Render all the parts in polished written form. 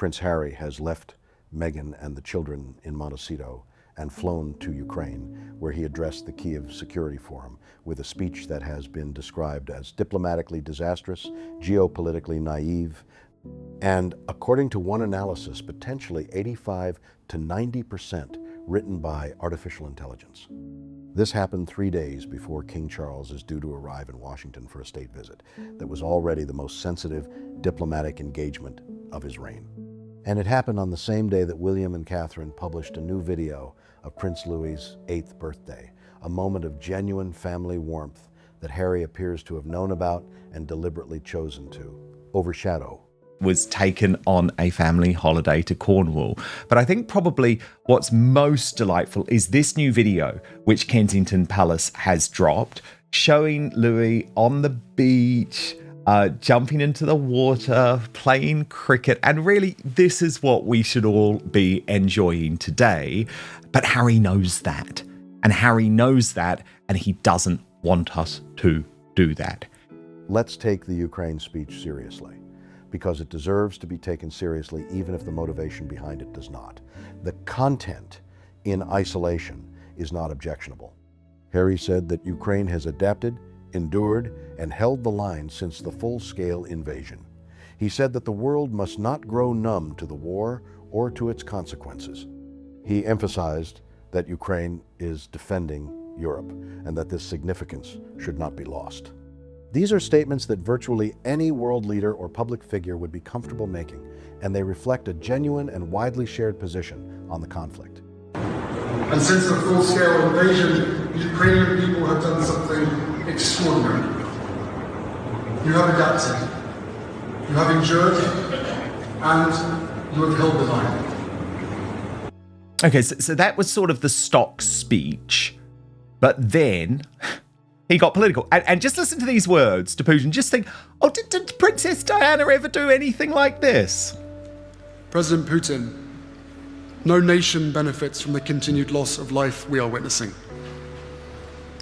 Prince Harry has left Meghan and the children in Montecito and flown to Ukraine, where he addressed the Kiev Security Forum with a speech that has been described as diplomatically disastrous, geopolitically naive, and according to one analysis, potentially 85 to 90% written by artificial intelligence. This happened 3 days before King Charles is due to arrive in Washington for a state visit that was already the most sensitive diplomatic engagement of his reign. And it happened on the same day that William and Catherine published a new video of Prince Louis's 8th birthday, a moment of genuine family warmth that Harry appears to have known about and deliberately chosen to overshadow. Was taken on a family holiday to Cornwall. But I think probably what's most delightful is this new video, which Kensington Palace has dropped, showing Louis on the beach, jumping into the water, playing cricket. And really, this is what we should all be enjoying today. But Harry knows that. And Harry knows that, and he doesn't want us to do that. Let's take the Ukraine speech seriously, because it deserves to be taken seriously even if the motivation behind it does not. The content in isolation is not objectionable. Harry said that Ukraine has adapted, endured, and held the line since the full-scale invasion. He said that the world must not grow numb to the war or to its consequences. He emphasized that Ukraine is defending Europe and that this significance should not be lost. These are statements that virtually any world leader or public figure would be comfortable making, and they reflect a genuine and widely shared position on the conflict. And since the full-scale invasion, Ukrainian people have done something extraordinary. You have adapted, you have endured, and you have held the line. Okay, so that was sort of the stock speech, but then he got political. And just listen to these words to Putin. Just think, oh, did Princess Diana ever do anything like this? President Putin, no nation benefits from the continued loss of life we are witnessing.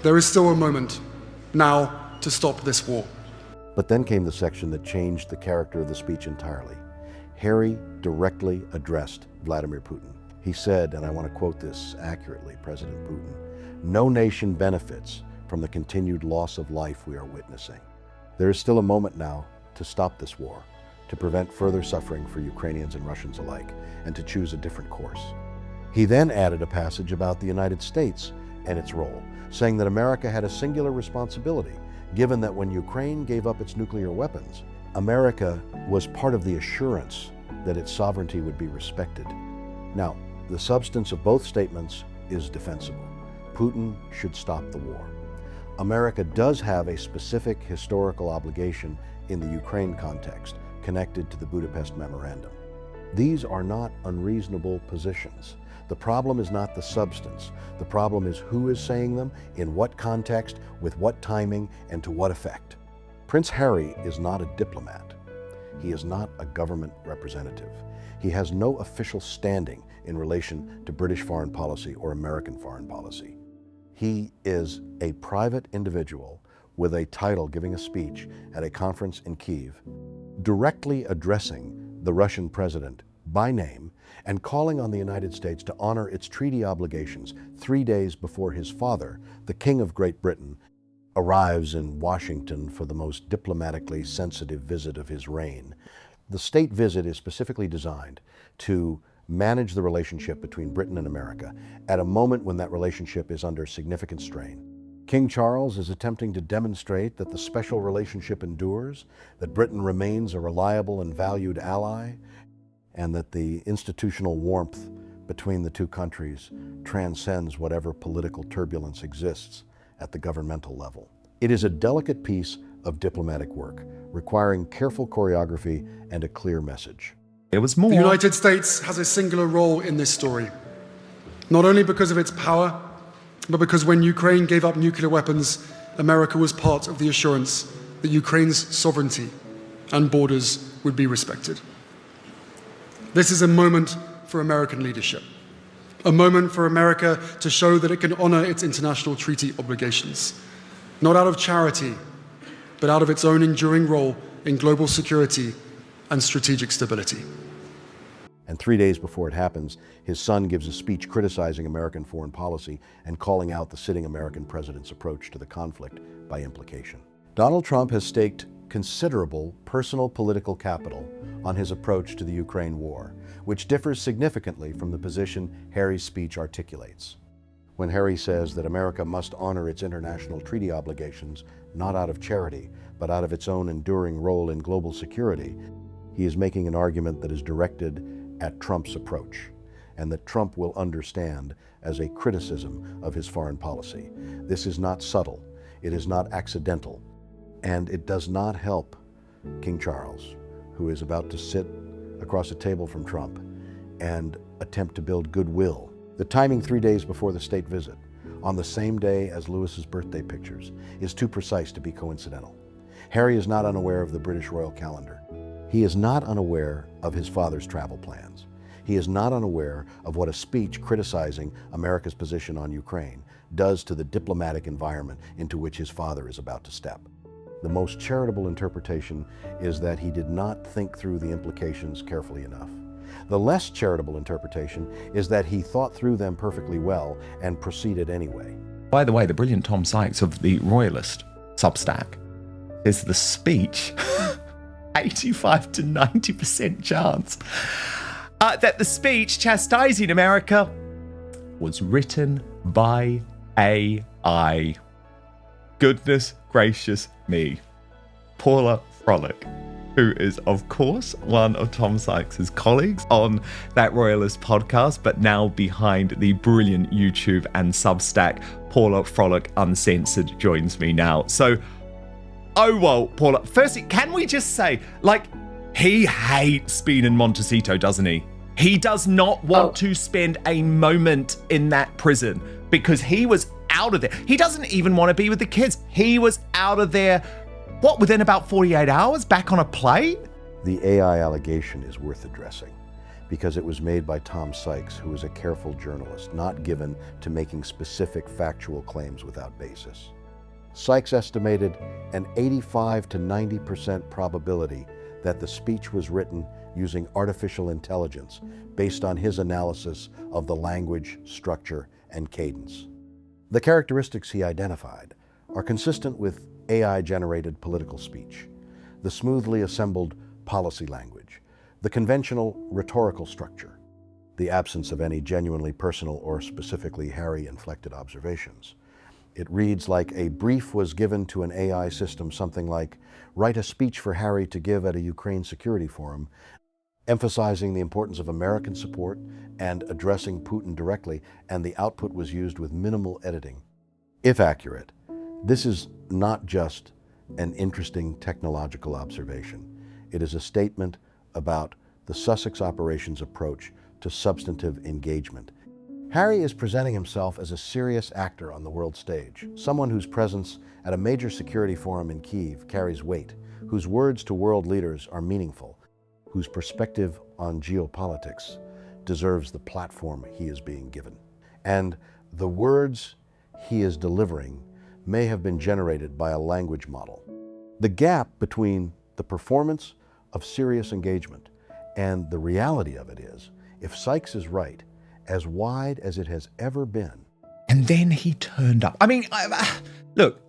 There is still a moment now to stop this war. But then came the section that changed the character of the speech entirely. Harry directly addressed Vladimir Putin. He said, and I want to quote this accurately, President Putin, "No nation benefits from the continued loss of life we are witnessing. There is still a moment now to stop this war, to prevent further suffering for Ukrainians and Russians alike, and to choose a different course." He then added a passage about the United States and its role, saying that America had a singular responsibility, given that when Ukraine gave up its nuclear weapons, America was part of the assurance that its sovereignty would be respected. Now, the substance of both statements is defensible. Putin should stop the war. America does have a specific historical obligation in the Ukraine context connected to the Budapest Memorandum. These are not unreasonable positions. The problem is not the substance. The problem is who is saying them, in what context, with what timing, and to what effect. Prince Harry is not a diplomat. He is not a government representative. He has no official standing in relation to British foreign policy or American foreign policy. He is a private individual with a title giving a speech at a conference in Kiev, directly addressing the Russian president by name and calling on the United States to honor its treaty obligations 3 days before his father, the King of Great Britain, arrives in Washington for the most diplomatically sensitive visit of his reign. The state visit is specifically designed to manage the relationship between Britain and America at a moment when that relationship is under significant strain. King Charles is attempting to demonstrate that the special relationship endures, that Britain remains a reliable and valued ally, and that the institutional warmth between the two countries transcends whatever political turbulence exists at the governmental level. It is a delicate piece of diplomatic work, requiring careful choreography and a clear message. It was more. The United States has a singular role in this story, not only because of its power, but because when Ukraine gave up nuclear weapons, America was part of the assurance that Ukraine's sovereignty and borders would be respected. This is a moment for American leadership, a moment for America to show that it can honor its international treaty obligations, not out of charity, but out of its own enduring role in global security and strategic stability. And 3 days before it happens, his son gives a speech criticizing American foreign policy and calling out the sitting American president's approach to the conflict by implication. Donald Trump has staked considerable personal political capital on his approach to the Ukraine war, which differs significantly from the position Harry's speech articulates. When Harry says that America must honor its international treaty obligations not out of charity, but out of its own enduring role in global security, he is making an argument that is directed at Trump's approach, and that Trump will understand as a criticism of his foreign policy. This is not subtle, it is not accidental, and it does not help King Charles, who is about to sit across a table from Trump and attempt to build goodwill. The timing 3 days before the state visit, on the same day as Louis's birthday pictures, is too precise to be coincidental. Harry is not unaware of the British royal calendar. He is not unaware of his father's travel plans. He is not unaware of what a speech criticizing America's position on Ukraine does to the diplomatic environment into which his father is about to step. The most charitable interpretation is that he did not think through the implications carefully enough. The less charitable interpretation is that he thought through them perfectly well and proceeded anyway. By the way, the brilliant Tom Sykes of the Royalist Substack is the speech 85 to 90% chance that the speech chastising America was written by AI. Goodness gracious me. Paula Frolic, who is, of course, one of Tom Sykes' colleagues on that Royalist podcast, but now behind the brilliant YouTube and Substack, Paula Frolic Uncensored joins me now. So, oh, well, Paula, firstly, can we just say, like, he hates being in Montecito, doesn't he? He does not want to spend a moment in that prison because he was out of there. He doesn't even want to be with the kids. He was out of there, within about 48 hours, back on a plane? The AI allegation is worth addressing because it was made by Tom Sykes, who is a careful journalist, not given to making specific factual claims without basis. Sykes estimated an 85 to 90% probability that the speech was written using artificial intelligence based on his analysis of the language, structure, and cadence. The characteristics he identified are consistent with AI-generated political speech, the smoothly assembled policy language, the conventional rhetorical structure, the absence of any genuinely personal or specifically Harry-inflected observations. It reads like a brief was given to an AI system, something like, write a speech for Harry to give at a Ukraine security forum, emphasizing the importance of American support and addressing Putin directly, and the output was used with minimal editing. If accurate, this is not just an interesting technological observation. It is a statement about the Sussex operations approach to substantive engagement. Harry is presenting himself as a serious actor on the world stage, someone whose presence at a major security forum in Kyiv carries weight, whose words to world leaders are meaningful, whose perspective on geopolitics deserves the platform he is being given. And the words he is delivering may have been generated by a language model. The gap between the performance of serious engagement and the reality of it is, if Sykes is right, as wide as it has ever been. And then he turned up. I mean, look,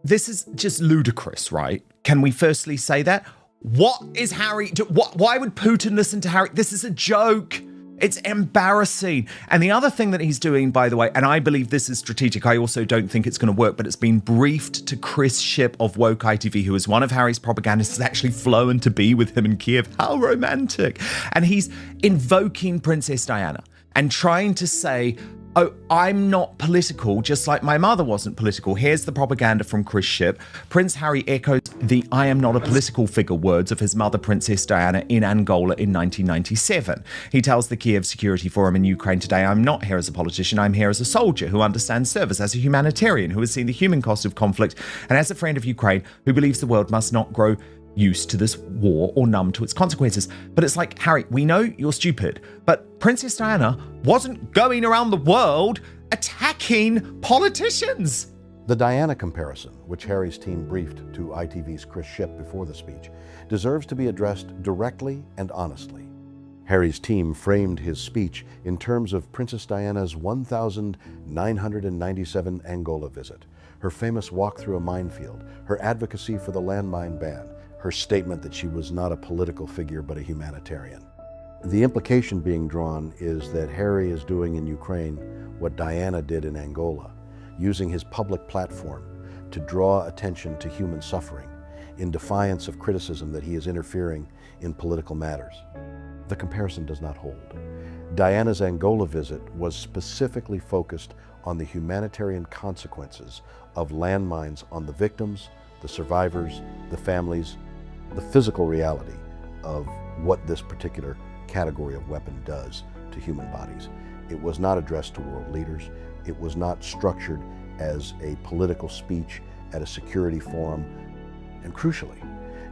this is just ludicrous, right? Can we firstly say that? What is Harry? Why would Putin listen to Harry? This is a joke. It's embarrassing. And the other thing that he's doing, by the way, and I believe this is strategic, I also don't think it's going to work, but it's been briefed to Chris Shipp of Woke ITV, who is one of Harry's propagandists, has actually flown to be with him in Kiev. How romantic. And he's invoking Princess Diana and trying to say, oh, I'm not political, just like my mother wasn't political. Here's the propaganda from Chris Shipp. Prince Harry echoes the I am not a political figure words of his mother, Princess Diana, in Angola in 1997. He tells the Kiev Security Forum in Ukraine today, I'm not here as a politician, I'm here as a soldier who understands service, as a humanitarian who has seen the human cost of conflict, and as a friend of Ukraine who believes the world must not grow used to this war or numb to its consequences. But it's like, Harry, we know you're stupid, but Princess Diana wasn't going around the world attacking politicians. The Diana comparison, which Harry's team briefed to ITV's Chris Shipp before the speech, deserves to be addressed directly and honestly. Harry's team framed his speech in terms of Princess Diana's 1,997 Angola visit, her famous walk through a minefield, her advocacy for the landmine ban, her statement that she was not a political figure but a humanitarian. The implication being drawn is that Harry is doing in Ukraine what Diana did in Angola, using his public platform to draw attention to human suffering in defiance of criticism that he is interfering in political matters. The comparison does not hold. Diana's Angola visit was specifically focused on the humanitarian consequences of landmines on the victims, the survivors, the families, the physical reality of what this particular category of weapon does to human bodies. It was not addressed to world leaders. It was not structured as a political speech at a security forum. And crucially,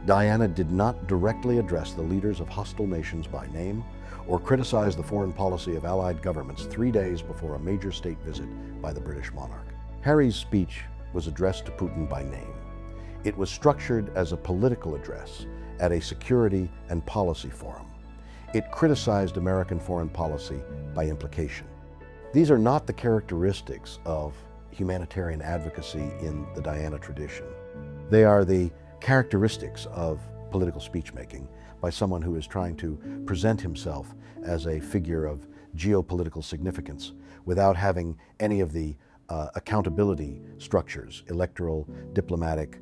Diana did not directly address the leaders of hostile nations by name or criticize the foreign policy of allied governments 3 days before a major state visit by the British monarch. Harry's speech was addressed to Putin by name. It was structured as a political address at a security and policy forum. It criticized American foreign policy by implication. These are not the characteristics of humanitarian advocacy in the Diana tradition. They are the characteristics of political speech-making by someone who is trying to present himself as a figure of geopolitical significance without having any of the accountability structures, electoral, diplomatic,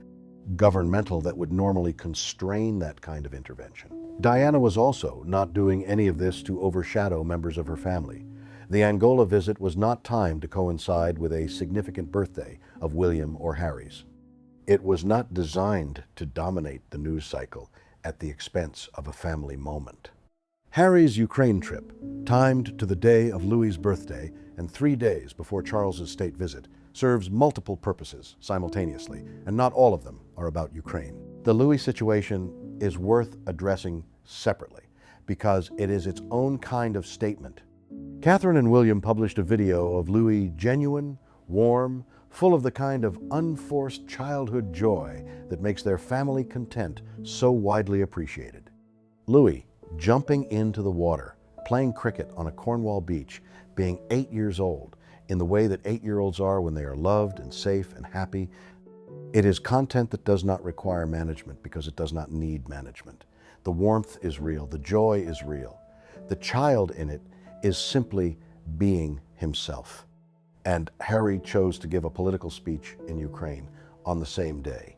governmental, that would normally constrain that kind of intervention. Diana was also not doing any of this to overshadow members of her family. The Angola visit was not timed to coincide with a significant birthday of William or Harry's. It was not designed to dominate the news cycle at the expense of a family moment. Harry's Ukraine trip, timed to the day of Louis's birthday and 3 days before Charles's state visit, serves multiple purposes simultaneously, and not all of them are about Ukraine. The Louis situation is worth addressing separately because it is its own kind of statement. Catherine and William published a video of Louis genuine, warm, full of the kind of unforced childhood joy that makes their family content so widely appreciated. Louis jumping into the water, playing cricket on a Cornwall beach, being 8 years old, in the way that 8-year-olds are when they are loved and safe and happy. It is content that does not require management because it does not need management. The warmth is real, the joy is real. The child in it is simply being himself. And Harry chose to give a political speech in Ukraine on the same day.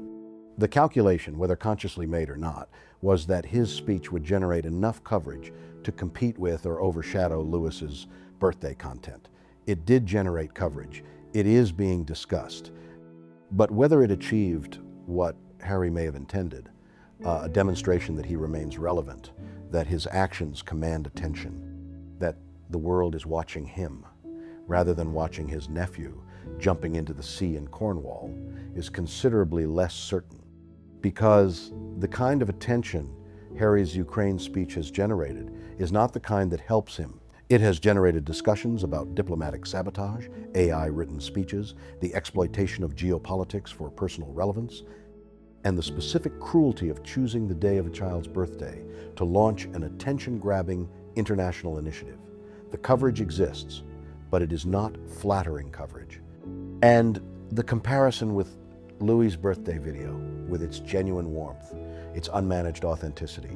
The calculation, whether consciously made or not, was that his speech would generate enough coverage to compete with or overshadow Louis's birthday content. It did generate coverage. It is being discussed. But whether it achieved what Harry may have intended, a demonstration that he remains relevant, that his actions command attention, that the world is watching him, rather than watching his nephew jumping into the sea in Cornwall, is considerably less certain, because the kind of attention Harry's Ukraine speech has generated is not the kind that helps him. It has generated discussions about diplomatic sabotage, AI-written speeches, the exploitation of geopolitics for personal relevance, and the specific cruelty of choosing the day of a child's birthday to launch an attention-grabbing international initiative. The coverage exists, but it is not flattering coverage. And the comparison with Louis's birthday video, with its genuine warmth, its unmanaged authenticity,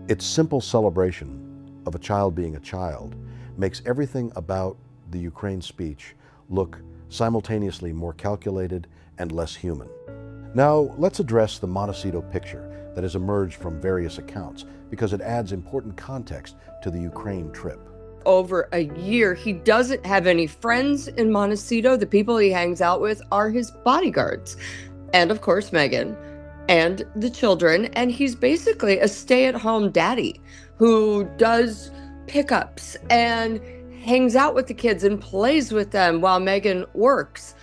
its simple celebration of a child being a child, makes everything about the Ukraine speech look simultaneously more calculated and less human. Now, let's address the Montecito picture that has emerged from various accounts, because it adds important context to the Ukraine trip. Over a year, he doesn't have any friends in Montecito. The people he hangs out with are his bodyguards. And of course, Meghan and the children. And he's basically a stay-at-home daddy who does pickups and hangs out with the kids and plays with them while Meghan works.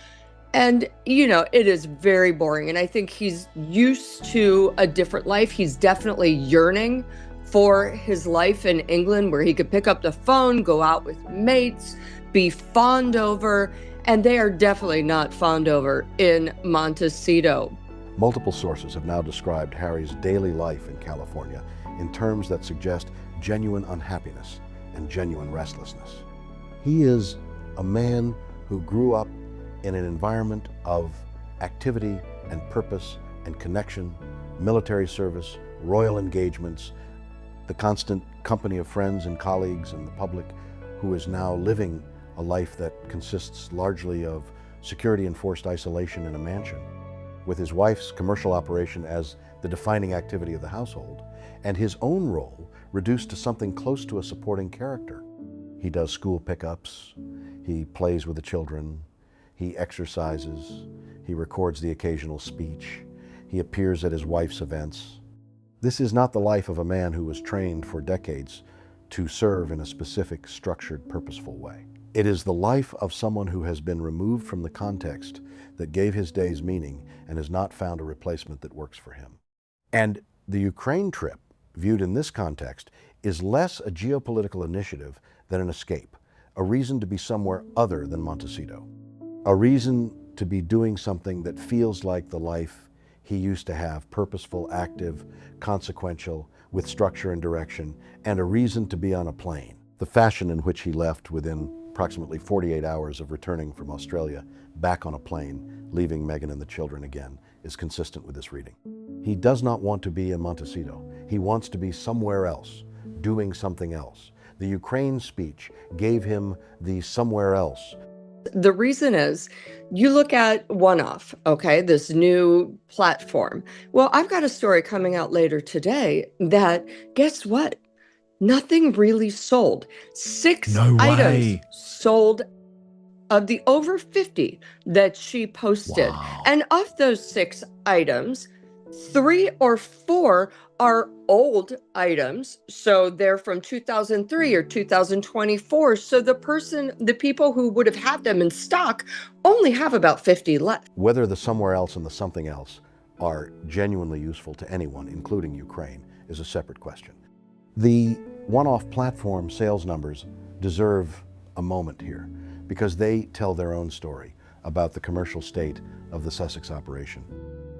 And, you know, it is very boring. And I think he's used to a different life. He's definitely yearning for his life in England, where he could pick up the phone, go out with mates, be fawned over, and they are definitely not fawned over in Montecito. Multiple sources have now described Harry's daily life in California in terms that suggest genuine unhappiness and genuine restlessness. He is a man who grew up in an environment of activity and purpose and connection, military service, royal engagements, the constant company of friends and colleagues and the public, who is now living a life that consists largely of security enforced isolation in a mansion, with his wife's commercial operation as the defining activity of the household, and his own role reduced to something close to a supporting character. He does school pickups, he plays with the children, he exercises, he records the occasional speech, he appears at his wife's events. This is not the life of a man who was trained for decades to serve in a specific, structured, purposeful way. It is the life of someone who has been removed from the context that gave his days meaning and has not found a replacement that works for him. And the Ukraine trip, viewed in this context, is less a geopolitical initiative than an escape, a reason to be somewhere other than Montecito, a reason to be doing something that feels like the life he used to have, purposeful, active, consequential, with structure and direction, and a reason to be on a plane. The fashion in which he left within approximately 48 hours of returning from Australia back on a plane, leaving Meghan and the children again, is consistent with this reading. He does not want to be in Montecito. He wants to be somewhere else, doing something else. The Ukraine speech gave him the somewhere else. The reason is, you look at One-Off, okay, this new platform. Well, I've got a story coming out later today that, guess what? Nothing really sold. Six No items way. sold of the over 50 that she posted. Wow. And of those 6 items, 3 or 4 are old items. So they're from 2003 or 2024. So the people who would have had them in stock only have about 50 left. Whether the somewhere else and the something else are genuinely useful to anyone, including Ukraine, is a separate question. The One-Off platform sales numbers deserve a moment here because they tell their own story about the commercial state of the Sussex operation.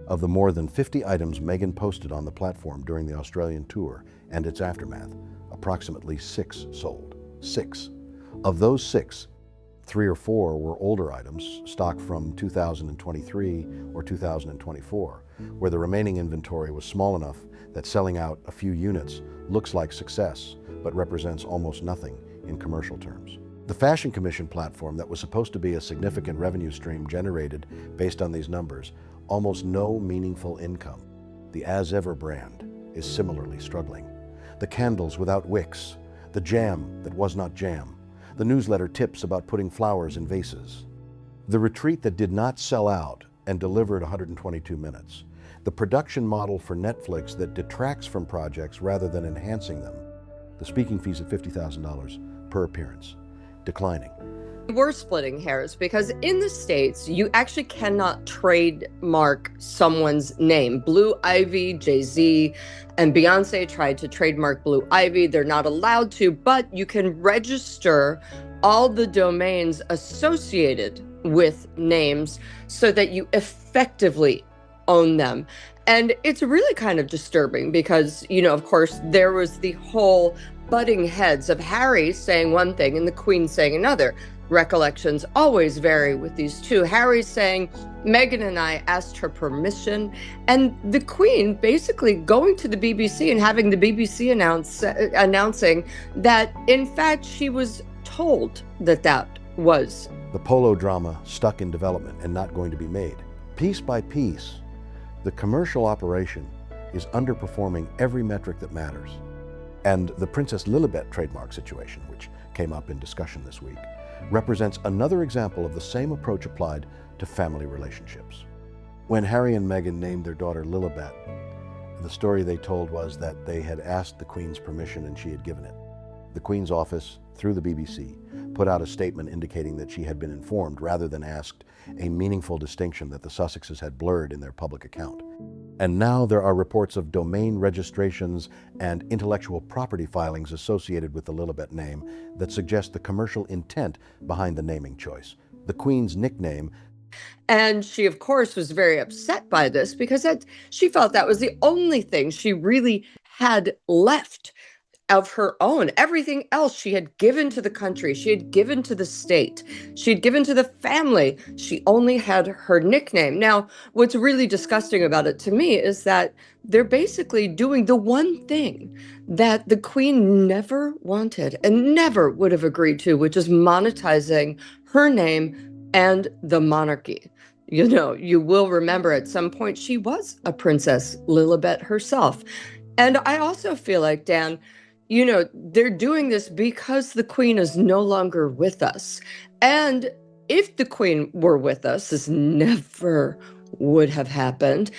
Of the more than 50 items Meghan posted on the platform during the Australian tour and its aftermath, approximately 6 sold. 6. Of those 6, 3 or 4 were older items, stock from 2023 or 2024, where the remaining inventory was small enough that selling out a few units looks like success, but represents almost nothing in commercial terms. The Fashion Commission platform that was supposed to be a significant revenue stream generated based on these numbers, almost no meaningful income. The As Ever brand is similarly struggling. The candles without wicks, the jam that was not jam, the newsletter tips about putting flowers in vases, the retreat that did not sell out and delivered 122 minutes, the production model for Netflix that detracts from projects rather than enhancing them, the speaking fees at $50,000 per appearance, declining. We're splitting hairs because in the States, you actually cannot trademark someone's name. Blue Ivy, Jay-Z, and Beyonce tried to trademark Blue Ivy. They're not allowed to, but you can register all the domains associated with names so that you effectively own them. And it's really kind of disturbing because, of course, there was the whole butting heads of Harry saying one thing and the Queen saying another. Recollections always vary with these two. Harry saying, Meghan and I asked her permission, and the Queen basically going to the BBC and having the BBC announcing that, in fact, she was told that was. The polo drama stuck in development and not going to be made. Piece by piece, the commercial operation is underperforming every metric that matters. And the Princess Lilibet trademark situation, which came up in discussion this week, represents another example of the same approach applied to family relationships. When Harry and Meghan named their daughter Lilibet, the story they told was that they had asked the Queen's permission and she had given it. The Queen's office, through the BBC, put out a statement indicating that she had been informed rather than asked, a meaningful distinction that the Sussexes had blurred in their public account. And now there are reports of domain registrations and intellectual property filings associated with the Lilibet name that suggest the commercial intent behind the naming choice. The Queen's nickname. And she, of course, was very upset by this because she felt that was the only thing she really had left. of her own. Everything else she had given to the country, she had given to the state, she had given to the family. She only had her nickname. Now, what's really disgusting about it to me is that they're basically doing the one thing that the Queen never wanted and never would have agreed to, which is monetizing her name and the monarchy. You know, you will remember at some point she was a Princess Lilibet herself. And I also feel like, Dan, you know, they're doing this because the Queen is no longer with us. And if the Queen were with us, this never would have happened.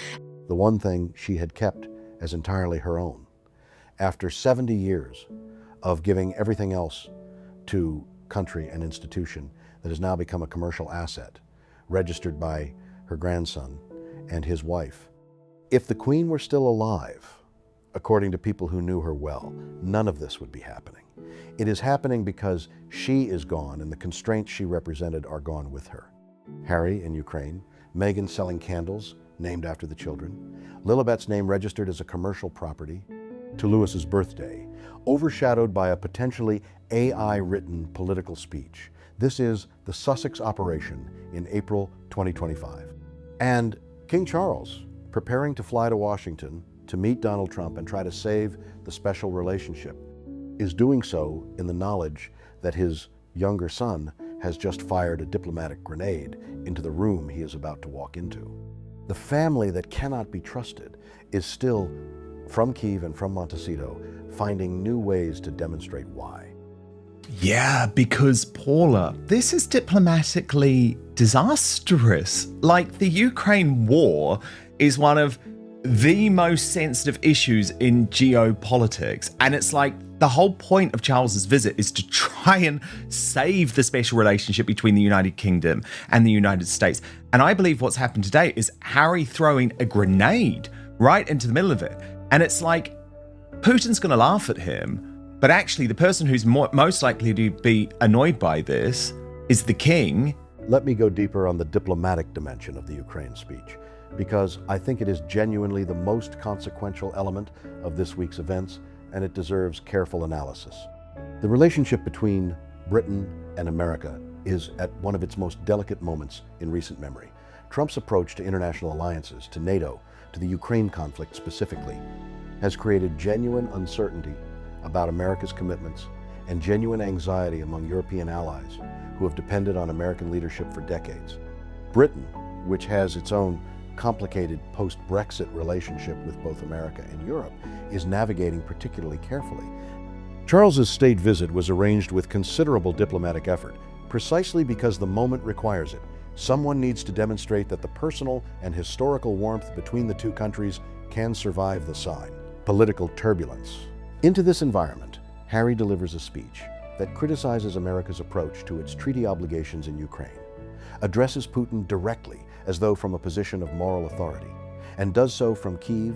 The one thing she had kept as entirely her own. After 70 years of giving everything else to country and institution that has now become a commercial asset, registered by her grandson and his wife. If the Queen were still alive, according to people who knew her well, none of this would be happening. It is happening because she is gone and the constraints she represented are gone with her. Harry in Ukraine, Meghan selling candles named after the children, Lilibet's name registered as a commercial property, to Louis's birthday, overshadowed by a potentially AI-written political speech. This is the Sussex operation in April 2025. And King Charles, preparing to fly to Washington to meet Donald Trump and try to save the special relationship, is doing so in the knowledge that his younger son has just fired a diplomatic grenade into the room he is about to walk into. The family that cannot be trusted is still, from Kyiv and from Montecito, finding new ways to demonstrate why. Yeah, because Paula, this is diplomatically disastrous. Like, the Ukraine war is one of the most sensitive issues in geopolitics. And it's like the whole point of Charles's visit is to try and save the special relationship between the United Kingdom and the United States. And I believe what's happened today is Harry throwing a grenade right into the middle of it. And it's like, Putin's going to laugh at him, but actually the person who's most likely to be annoyed by this is the king. Let me go deeper on the diplomatic dimension of the Ukraine speech, because I think it is genuinely the most consequential element of this week's events, and it deserves careful analysis. The relationship between Britain and America is at one of its most delicate moments in recent memory. Trump's approach to international alliances, to NATO, to the Ukraine conflict specifically, has created genuine uncertainty about America's commitments and genuine anxiety among European allies who have depended on American leadership for decades. Britain, which has its own complicated post-Brexit relationship with both America and Europe, is navigating particularly carefully. Charles's state visit was arranged with considerable diplomatic effort, precisely because the moment requires it. Someone needs to demonstrate that the personal and historical warmth between the two countries can survive the sign, political turbulence. Into this environment, Harry delivers a speech that criticizes America's approach to its treaty obligations in Ukraine, addresses Putin directly as though from a position of moral authority, and does so from Kyiv,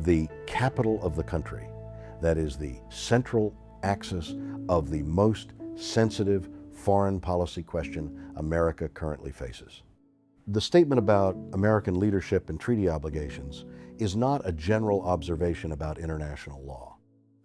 the capital of the country, that is the central axis of the most sensitive foreign policy question America currently faces. The statement about American leadership and treaty obligations is not a general observation about international law.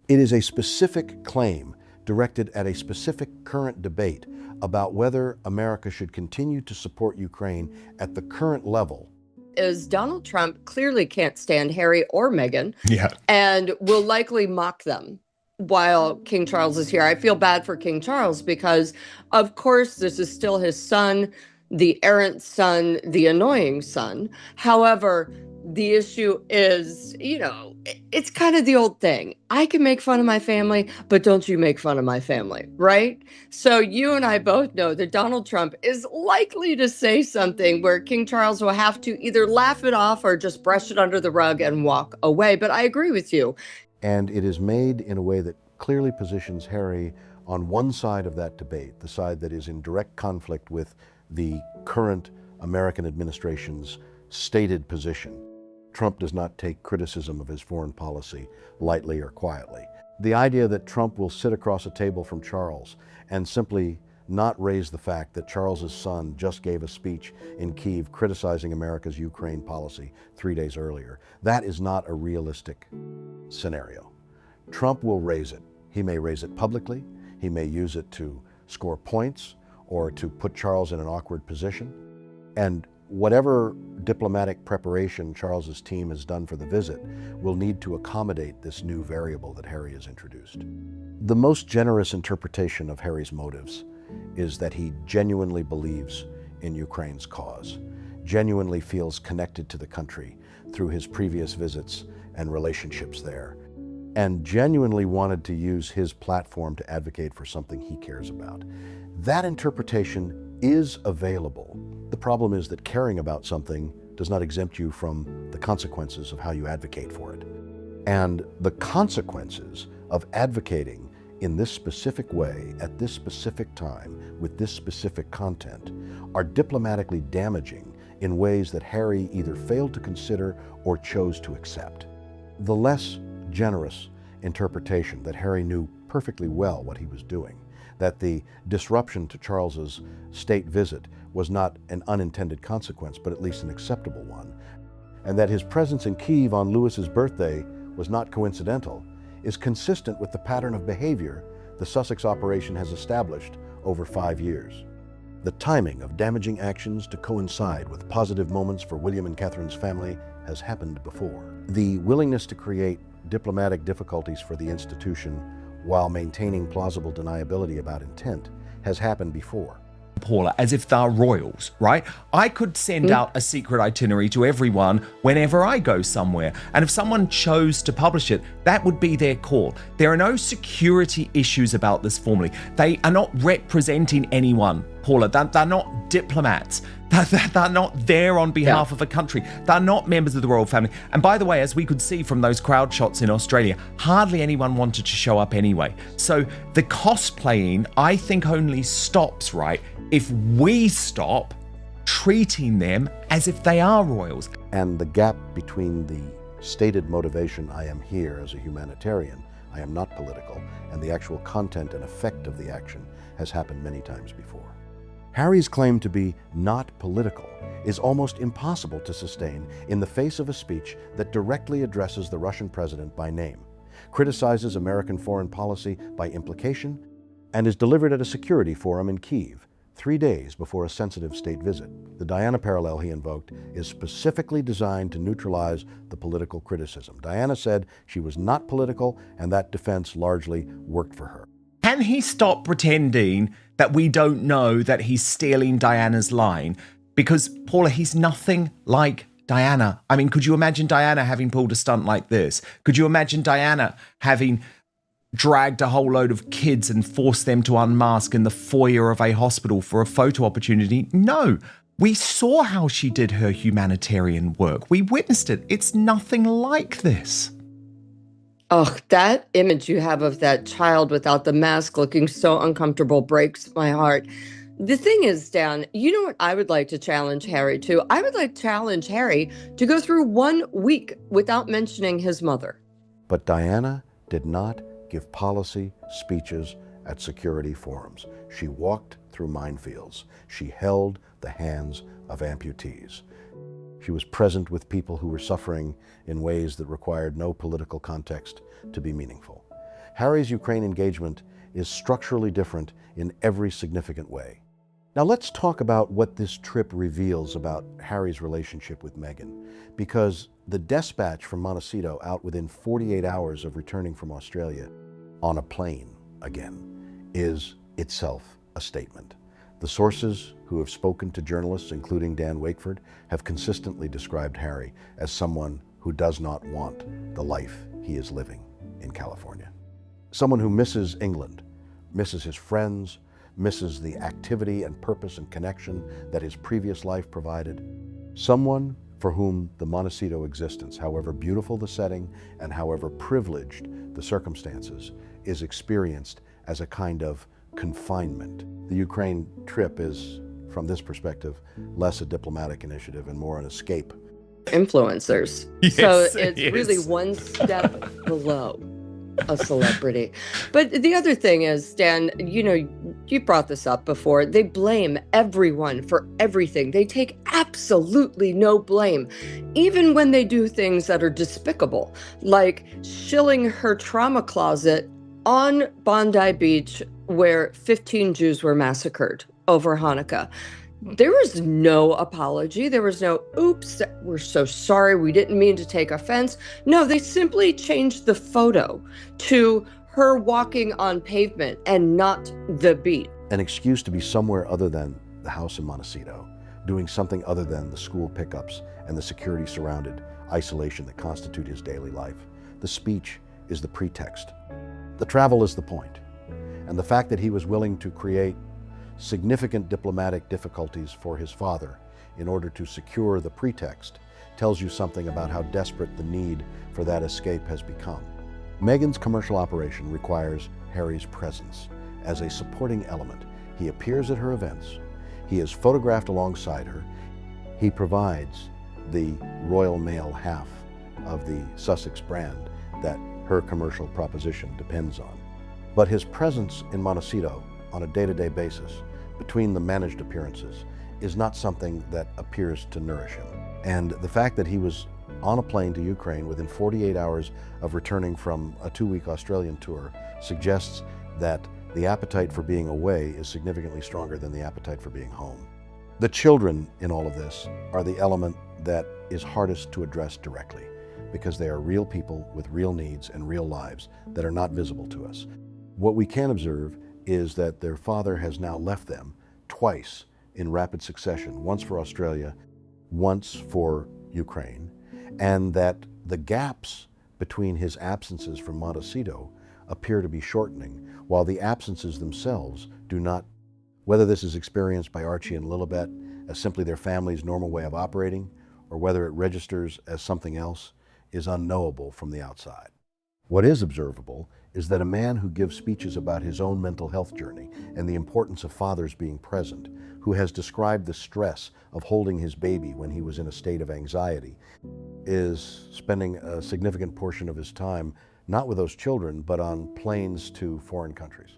It is a specific claim directed at a specific current debate about whether America should continue to support Ukraine at the current level. Is Donald Trump clearly can't stand Harry or Meghan, Yeah, and will likely mock them while King Charles is here. I feel bad for King Charles because, of course, this is still his son, the errant son, the annoying son. However, the issue is, you know, it's kind of the old thing. I can make fun of my family, but don't you make fun of my family, right? So you and I both know that Donald Trump is likely to say something where King Charles will have to either laugh it off or just brush it under the rug and walk away. But I agree with you. And it is made in a way that clearly positions Harry on one side of that debate, the side that is in direct conflict with the current American administration's stated position. Trump does not take criticism of his foreign policy lightly or quietly. The idea that Trump will sit across a table from Charles and simply not raise the fact that Charles's son just gave a speech in Kyiv criticizing America's Ukraine policy 3 days earlier, that is not a realistic scenario. Trump will raise it. He may raise it publicly. He may use it to score points or to put Charles in an awkward position. And whatever diplomatic preparation Charles's team has done for the visit will need to accommodate this new variable that Harry has introduced. The most generous interpretation of Harry's motives is that he genuinely believes in Ukraine's cause, genuinely feels connected to the country through his previous visits and relationships there, and genuinely wanted to use his platform to advocate for something he cares about. That interpretation is available. The problem is that caring about something does not exempt you from the consequences of how you advocate for it. And the consequences of advocating in this specific way, at this specific time, with this specific content, are diplomatically damaging in ways that Harry either failed to consider or chose to accept. The less generous interpretation that Harry knew perfectly well what he was doing, that the disruption to Charles's state visit was not an unintended consequence, but at least an acceptable one, and that his presence in Kyiv on Louis's birthday was not coincidental, is consistent with the pattern of behavior the Sussex operation has established over 5 years. The timing of damaging actions to coincide with positive moments for William and Catherine's family has happened before. The willingness to create diplomatic difficulties for the institution while maintaining plausible deniability about intent has happened before. Paula, as if they're royals, right? I could send out a secret itinerary to everyone whenever I go somewhere. And if someone chose to publish it, that would be their call. There are no security issues about this formally. They are not representing anyone, Paula. They're not diplomats. They're not there on behalf of a country. They're not members of the royal family. And by the way, as we could see from those crowd shots in Australia, hardly anyone wanted to show up anyway. So the cosplaying, I think, only stops, right, if we stop treating them as if they are royals. And the gap between the stated motivation, I am here as a humanitarian, I am not political, and the actual content and effect of the action has happened many times before. Harry's claim to be not political is almost impossible to sustain in the face of a speech that directly addresses the Russian president by name, criticizes American foreign policy by implication, and is delivered at a security forum in Kyiv 3 days before a sensitive state visit. The Diana parallel he invoked is specifically designed to neutralize the political criticism. Diana said she was not political, and that defense largely worked for her. Can he stop pretending that we don't know that he's stealing Diana's line? Because, Paula, he's nothing like Diana. I mean, could you imagine Diana having pulled a stunt like this? Could you imagine Diana having dragged a whole load of kids and forced them to unmask in the foyer of a hospital for a photo opportunity? No. We saw how she did her humanitarian work. We witnessed it. It's nothing like this. Oh, that image you have of that child without the mask looking so uncomfortable breaks my heart. The thing is, Dan, you know what I would like to challenge Harry to? I would like to challenge Harry to go through 1 week without mentioning his mother. But Diana did not give policy speeches at security forums. She walked through minefields. She held the hands of amputees. She was present with people who were suffering in ways that required no political context to be meaningful. Harry's Ukraine engagement is structurally different in every significant way. Now let's talk about what this trip reveals about Harry's relationship with Meghan, because the dispatch from Montecito out within 48 hours of returning from Australia on a plane again is itself a statement. The sources who have spoken to journalists, including Dan Wakeford, have consistently described Harry as someone who does not want the life he is living in California. Someone who misses England, misses his friends, misses the activity and purpose and connection that his previous life provided. Someone for whom the Montecito existence, however beautiful the setting and however privileged the circumstances, is experienced as a kind of confinement. The Ukraine trip is, from this perspective, less a diplomatic initiative and more an escape. Influencers. Yes, so it's yes. really one step below. a celebrity. But the other thing is, Dan, you brought this up before. They blame everyone for everything. They take absolutely no blame, even when they do things that are despicable, like shilling her trauma closet on Bondi Beach, where 15 Jews were massacred over Hanukkah. There was no apology. There was no, oops, we're so sorry. We didn't mean to take offense. No, they simply changed the photo to her walking on pavement and not the beat. An excuse to be somewhere other than the house in Montecito, doing something other than the school pickups and the security surrounded isolation that constitute his daily life. The speech is the pretext. The travel is the point. And the fact that he was willing to create significant diplomatic difficulties for his father in order to secure the pretext tells you something about how desperate the need for that escape has become. Meghan's commercial operation requires Harry's presence as a supporting element. He appears at her events. He is photographed alongside her. He provides the Royal Mail half of the Sussex brand that her commercial proposition depends on. But his presence in Montecito on a day-to-day basis between the managed appearances is not something that appears to nourish him. And the fact that he was on a plane to Ukraine within 48 hours of returning from a 2-week Australian tour suggests that the appetite for being away is significantly stronger than the appetite for being home. The children in all of this are the element that is hardest to address directly, because they are real people with real needs and real lives that are not visible to us. What we can observe is that their father has now left them twice in rapid succession, once for Australia, once for Ukraine, and that the gaps between his absences from Montecito appear to be shortening, while the absences themselves do not. Whether this is experienced by Archie and Lilibet as simply their family's normal way of operating, or whether it registers as something else, is unknowable from the outside. What is observable is that a man who gives speeches about his own mental health journey and the importance of fathers being present, who has described the stress of holding his baby when he was in a state of anxiety, is spending a significant portion of his time not with those children, but on planes to foreign countries.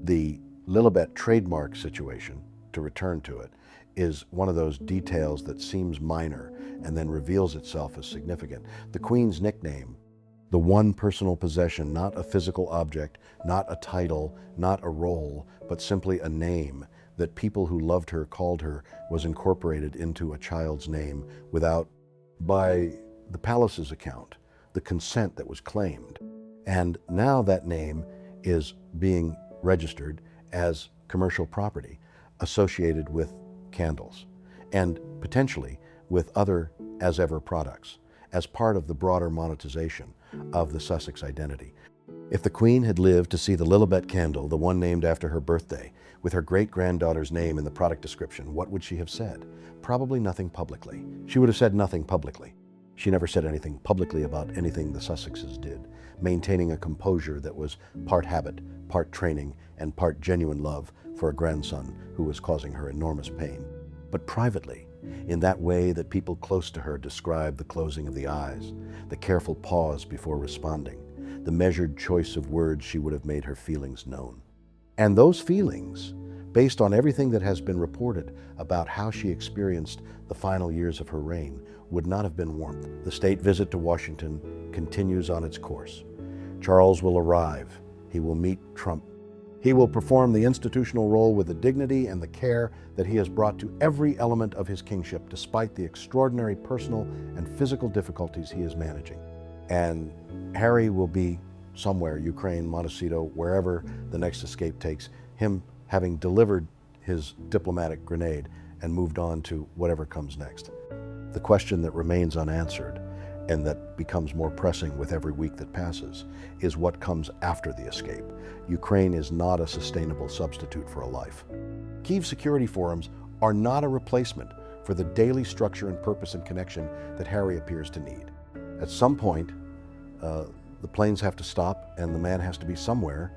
The Lilibet trademark situation, to return to it, is one of those details that seems minor and then reveals itself as significant. The Queen's nickname, the one personal possession, not a physical object, not a title, not a role, but simply a name that people who loved her called her, was incorporated into a child's name without, by the palace's account, the consent that was claimed. And now that name is being registered as commercial property associated with candles and potentially with other as ever products as part of the broader monetization of the Sussex identity. If the Queen had lived to see the Lilibet candle, the one named after her birthday, with her great-granddaughter's name in the product description, what would she have said? Probably nothing publicly. She would have said nothing publicly. She never said anything publicly about anything the Sussexes did, maintaining a composure that was part habit, part training, and part genuine love for a grandson who was causing her enormous pain. But privately, in that way that people close to her describe the closing of the eyes, the careful pause before responding, the measured choice of words she would have made her feelings known. And those feelings, based on everything that has been reported about how she experienced the final years of her reign, would not have been warmth. The state visit to Washington continues on its course. Charles will arrive. He will meet Trump. He will perform the institutional role with the dignity and the care that he has brought to every element of his kingship, despite the extraordinary personal and physical difficulties he is managing. And Harry will be somewhere, Ukraine, Montecito, wherever the next escape takes him, having delivered his diplomatic grenade and moved on to whatever comes next. The question that remains unanswered, and that becomes more pressing with every week that passes, is what comes after the escape. Ukraine is not a sustainable substitute for a life. Kyiv security forums are not a replacement for the daily structure and purpose and connection that Harry appears to need. At some point, the planes have to stop and the man has to be somewhere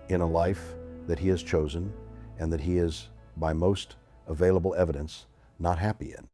in a life that he has chosen and that he is, by most available evidence, not happy in.